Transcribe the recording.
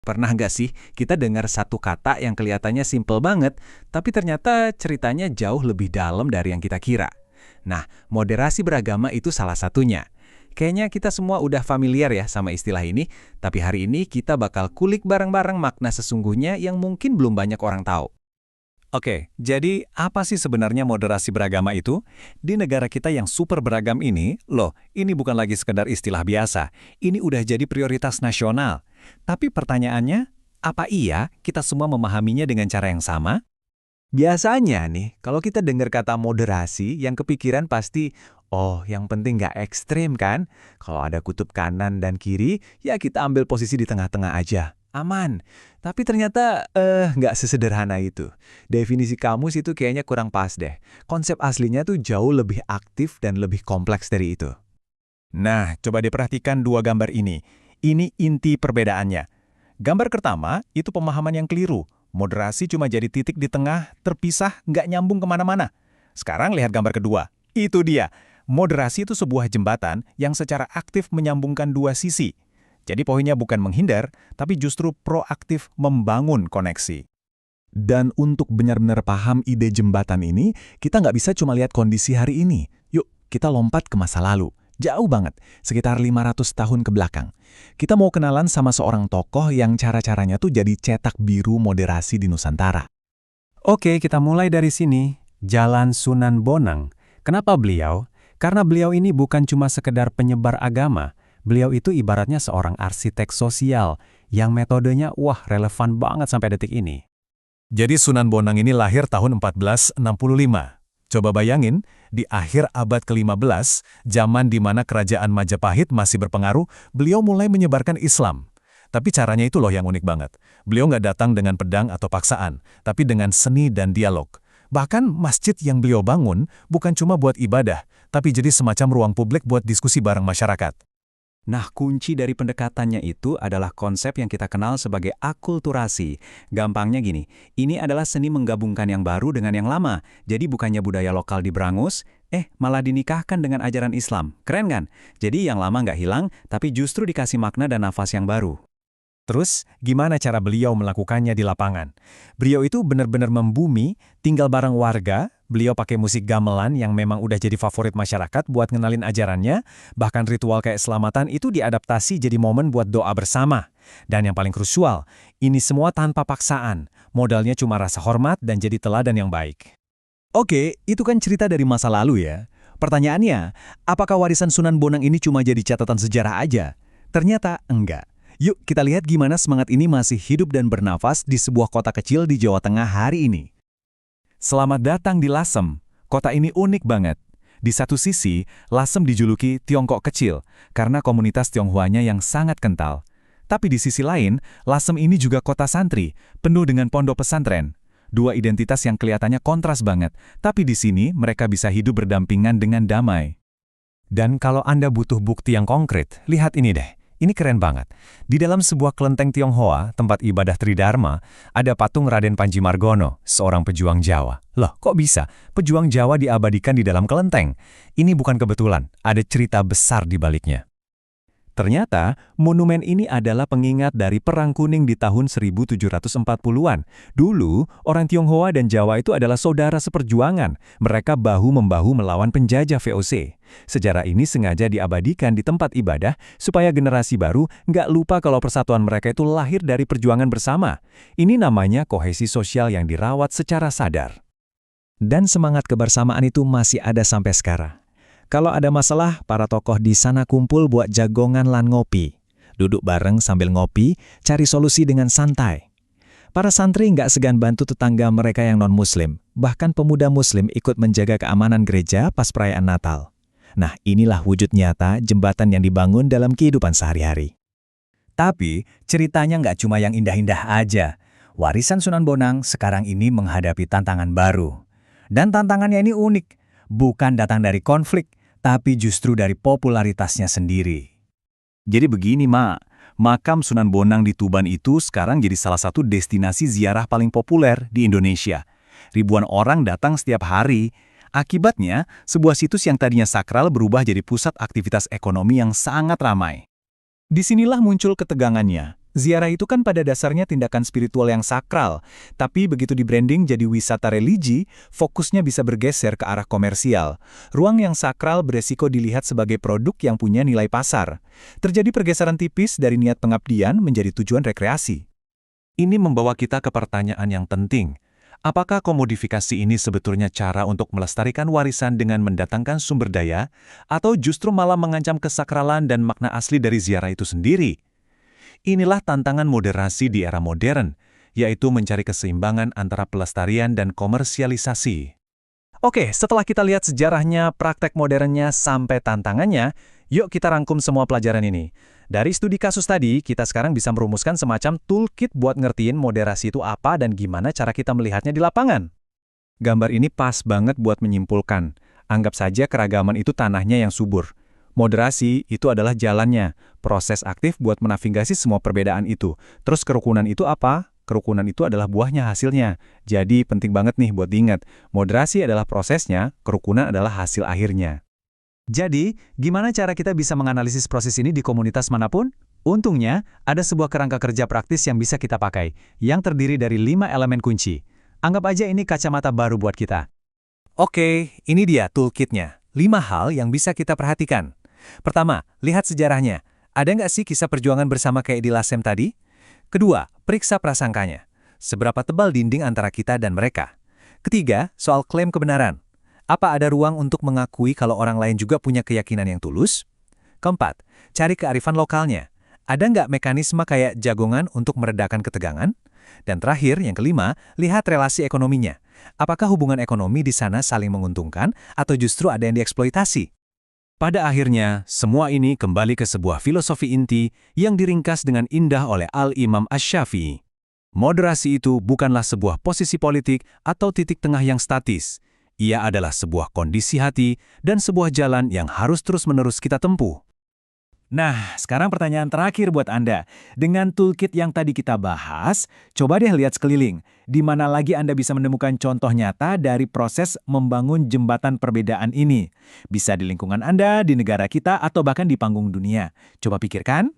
Pernah nggak sih kita dengar satu kata yang kelihatannya simpel banget, tapi ternyata ceritanya jauh lebih dalam dari yang kita kira? Nah, moderasi beragama itu salah satunya. Kayaknya kita semua udah familiar ya sama istilah ini, tapi hari ini kita bakal kulik bareng-bareng makna sesungguhnya yang mungkin belum banyak orang tahu. Oke, jadi apa sih sebenarnya moderasi beragama itu? Di negara kita yang super beragam ini, loh, ini bukan lagi sekedar istilah biasa. Ini udah jadi prioritas nasional. Tapi pertanyaannya, apa iya kita semua memahaminya dengan cara yang sama? Biasanya nih, kalau kita dengar kata moderasi, yang kepikiran pasti, oh yang penting nggak ekstrim kan? Kalau ada kutub kanan dan kiri, ya kita ambil posisi di tengah-tengah aja. Aman. Tapi ternyata, nggak sesederhana itu. Definisi kamus itu kayaknya kurang pas deh. Konsep aslinya tuh jauh lebih aktif dan lebih kompleks dari itu. Nah, coba diperhatikan dua gambar ini. Ini inti perbedaannya. Gambar pertama, itu pemahaman yang keliru. Moderasi cuma jadi titik di tengah, terpisah, nggak nyambung kemana-mana. Sekarang lihat gambar kedua. Itu dia. Moderasi itu sebuah jembatan yang secara aktif menyambungkan dua sisi. Jadi poinnya bukan menghindar, tapi justru proaktif membangun koneksi. Dan untuk benar-benar paham ide jembatan ini, kita nggak bisa cuma lihat kondisi hari ini. Yuk, kita lompat ke masa lalu. Jauh banget, sekitar 500 tahun ke belakang. Kita mau kenalan sama seorang tokoh yang cara-caranya tuh jadi cetak biru moderasi di Nusantara. Oke, kita mulai dari sini. Jalan Sunan Bonang. Kenapa beliau? Karena beliau ini bukan cuma sekedar penyebar agama. Beliau itu ibaratnya seorang arsitek sosial yang metodenya relevan banget sampai detik ini. Jadi Sunan Bonang ini lahir tahun 1465. Coba bayangin, di akhir abad ke-15, zaman di mana kerajaan Majapahit masih berpengaruh, beliau mulai menyebarkan Islam. Tapi caranya itu loh yang unik banget. Beliau nggak datang dengan pedang atau paksaan, tapi dengan seni dan dialog. Bahkan masjid yang beliau bangun bukan cuma buat ibadah, tapi jadi semacam ruang publik buat diskusi bareng masyarakat. Nah, kunci dari pendekatannya itu adalah konsep yang kita kenal sebagai akulturasi. Gampangnya gini, ini adalah seni menggabungkan yang baru dengan yang lama. Jadi bukannya budaya lokal diberangus, malah dinikahkan dengan ajaran Islam. Keren kan? Jadi yang lama nggak hilang, tapi justru dikasih makna dan nafas yang baru. Terus, gimana cara beliau melakukannya di lapangan? Beliau itu benar-benar membumi, tinggal bareng warga, beliau pakai musik gamelan yang memang udah jadi favorit masyarakat buat ngenalin ajarannya, bahkan ritual kayak selamatan itu diadaptasi jadi momen buat doa bersama. Dan yang paling krusial, ini semua tanpa paksaan, modalnya cuma rasa hormat dan jadi teladan yang baik. Oke, itu kan cerita dari masa lalu ya. Pertanyaannya, apakah warisan Sunan Bonang ini cuma jadi catatan sejarah aja? Ternyata enggak. Yuk kita lihat gimana semangat ini masih hidup dan bernafas di sebuah kota kecil di Jawa Tengah hari ini. Selamat datang di Lasem. Kota ini unik banget. Di satu sisi, Lasem dijuluki Tiongkok kecil karena komunitas Tionghoanya yang sangat kental. Tapi di sisi lain, Lasem ini juga kota santri, penuh dengan pondok pesantren. Dua identitas yang kelihatannya kontras banget, tapi di sini mereka bisa hidup berdampingan dengan damai. Dan kalau Anda butuh bukti yang konkret, lihat ini deh. Ini keren banget. Di dalam sebuah kelenteng Tionghoa, tempat ibadah Tridharma, ada patung Raden Panji Margono, seorang pejuang Jawa. Loh, kok bisa? Pejuang Jawa diabadikan di dalam kelenteng? Ini bukan kebetulan, ada cerita besar di baliknya. Ternyata, monumen ini adalah pengingat dari Perang Kuning di tahun 1740-an. Dulu, orang Tionghoa dan Jawa itu adalah saudara seperjuangan. Mereka bahu-membahu melawan penjajah VOC. Sejarah ini sengaja diabadikan di tempat ibadah supaya generasi baru nggak lupa kalau persatuan mereka itu lahir dari perjuangan bersama. Ini namanya kohesi sosial yang dirawat secara sadar. Dan semangat kebersamaan itu masih ada sampai sekarang. Kalau ada masalah, para tokoh di sana kumpul buat jagongan lan ngopi. Duduk bareng sambil ngopi, cari solusi dengan santai. Para santri nggak segan bantu tetangga mereka yang non-muslim. Bahkan pemuda muslim ikut menjaga keamanan gereja pas perayaan Natal. Nah, inilah wujud nyata jembatan yang dibangun dalam kehidupan sehari-hari. Tapi, ceritanya nggak cuma yang indah-indah aja. Warisan Sunan Bonang sekarang ini menghadapi tantangan baru. Dan tantangannya ini unik. Bukan datang dari konflik, tapi justru dari popularitasnya sendiri. Jadi begini, Mak. Makam Sunan Bonang di Tuban itu sekarang jadi salah satu destinasi ziarah paling populer di Indonesia. Ribuan orang datang setiap hari. Akibatnya, sebuah situs yang tadinya sakral berubah jadi pusat aktivitas ekonomi yang sangat ramai. Disinilah muncul ketegangannya. Ziarah itu kan pada dasarnya tindakan spiritual yang sakral, tapi begitu di-branding jadi wisata religi, fokusnya bisa bergeser ke arah komersial. Ruang yang sakral beresiko dilihat sebagai produk yang punya nilai pasar. Terjadi pergeseran tipis dari niat pengabdian menjadi tujuan rekreasi. Ini membawa kita ke pertanyaan yang penting. Apakah komodifikasi ini sebetulnya cara untuk melestarikan warisan dengan mendatangkan sumber daya, atau justru malah mengancam kesakralan dan makna asli dari ziarah itu sendiri? Inilah tantangan moderasi di era modern, yaitu mencari keseimbangan antara pelestarian dan komersialisasi. Oke, setelah kita lihat sejarahnya, praktek modernnya, sampai tantangannya, yuk kita rangkum semua pelajaran ini. Dari studi kasus tadi, kita sekarang bisa merumuskan semacam toolkit buat ngertiin moderasi itu apa dan gimana cara kita melihatnya di lapangan. Gambar ini pas banget buat menyimpulkan. Anggap saja keragaman itu tanahnya yang subur. Moderasi itu adalah jalannya, proses aktif buat menavigasi semua perbedaan itu. Terus kerukunan itu apa? Kerukunan itu adalah buahnya hasilnya. Jadi penting banget nih buat diingat, moderasi adalah prosesnya, kerukunan adalah hasil akhirnya. Jadi, gimana cara kita bisa menganalisis proses ini di komunitas manapun? Untungnya, ada sebuah kerangka kerja praktis yang bisa kita pakai, yang terdiri dari 5 elemen kunci. Anggap aja ini kacamata baru buat kita. Oke, ini dia toolkitnya. 5 hal yang bisa kita perhatikan. Pertama, lihat sejarahnya. Ada nggak sih kisah perjuangan bersama kayak di LASEM tadi? Kedua, periksa prasangkanya. Seberapa tebal dinding antara kita dan mereka? Ketiga, soal klaim kebenaran. Apa ada ruang untuk mengakui kalau orang lain juga punya keyakinan yang tulus? Keempat, cari kearifan lokalnya. Ada nggak mekanisme kayak jagongan untuk meredakan ketegangan? Dan terakhir, yang kelima, lihat relasi ekonominya. Apakah hubungan ekonomi di sana saling menguntungkan atau justru ada yang dieksploitasi? Pada akhirnya, semua ini kembali ke sebuah filosofi inti yang diringkas dengan indah oleh Al-Imam Asy-Syafi'i. Moderasi itu bukanlah sebuah posisi politik atau titik tengah yang statis. Ia adalah sebuah kondisi hati dan sebuah jalan yang harus terus-menerus kita tempuh. Nah, sekarang pertanyaan terakhir buat Anda. Dengan toolkit yang tadi kita bahas, coba deh lihat sekeliling. Di mana lagi Anda bisa menemukan contoh nyata dari proses membangun jembatan perbedaan ini? Bisa di lingkungan Anda, di negara kita, atau bahkan di panggung dunia. Coba pikirkan.